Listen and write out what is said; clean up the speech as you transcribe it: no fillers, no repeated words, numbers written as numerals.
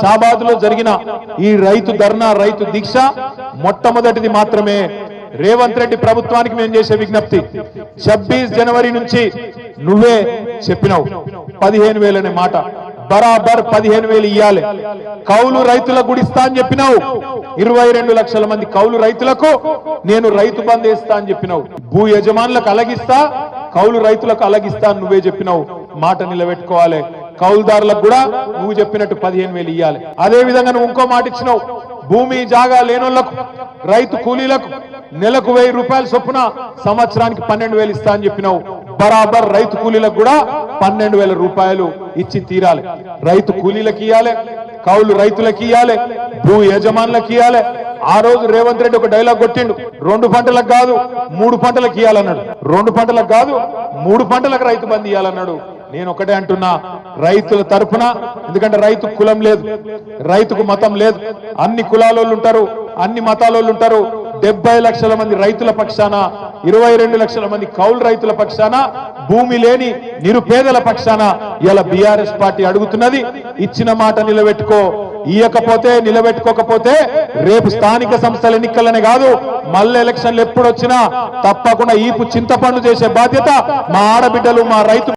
షాబాద్ లో జరిగిన ఈ రైతు ధర్నా రైతు దీక్ష మొట్టమొదటిది మాత్రమే. రేవంత్ రెడ్డి ప్రభుత్వానికి మేము చేసే విజ్ఞప్తి, 26 జనవరి నుంచి నువ్వే చెప్పినావు 15,000 అనే మాట, బరాబర్ 15,000 ఇయ్యాలి. కౌలు రైతులకు కూడా ఇస్తా అని చెప్పినావు. 22 లక్షల మంది కౌలు రైతులకు నేను రైతు బంధు వేస్తా అని చెప్పినావు. భూ యజమానులకు అలాగిస్తా, కౌలు రైతులకు అలాగిస్తా అని నువ్వే చెప్పినావు. మాట నిలబెట్టుకోవాలి. కౌలుదారులకు కూడా నువ్వు చెప్పినట్టు 15,000 ఇయ్యాలి. అదే విధంగా నువ్వు ఇంకో మాట ఇచ్చినావు, భూమి జాగా లేనోళ్లకు రైతు కూలీలకు నెలకు 1000 రూపాయల చొప్పున సంవత్సరానికి 12,000 ఇస్తా అని చెప్పినావు. బరాబర్ రైతు కూలీలకు కూడా 12,000 రూపాయలు ఇచ్చి తీరాలి. రైతు కూలీలకు ఇయ్యాలి, కౌలు రైతులకు ఇయ్యాలి, భూ యజమానులకు ఇయ్యాలి. ఆ రోజు రేవంత్ రెడ్డి ఒక డైలాగ్ కొట్టిండు, 2 పంటలకు కాదు 3 పంటలకు ఇయ్యాలన్నాడు. 2 పంటలకు కాదు 3 పంటలకు రైతు బంధు ఇయ్యాలన్నాడు. నేను ఒకటే అంటున్నా, రైతుల తరఫున, ఎందుకంటే రైతు కులం లేదు, రైతుకు మతం లేదు, అన్ని కులాలోళ్ళు ఉంటారు, అన్ని మతాలోళ్ళు ఉంటారు. 70 లక్షల మంది రైతుల పక్షాన, 22 లక్షల మంది కౌలు రైతుల పక్షాన, భూమి లేని నిరుపేదల పక్షాన ఇలా బీఆర్ఎస్ పార్టీ అడుగుతున్నది. ఇచ్చిన మాట నిలబెట్టుకో. ఇయ్యకపోతే, నిలబెట్టుకోకపోతే రేపు స్థానిక సంస్థల ఎన్నికలనే కాదు, మళ్ళీ ఎలక్షన్లు ఎప్పుడు వచ్చినా తప్పకుండా ఈపు చింతపండు చేసే బాధ్యత మా ఆడబిడ్డలు, మా రైతు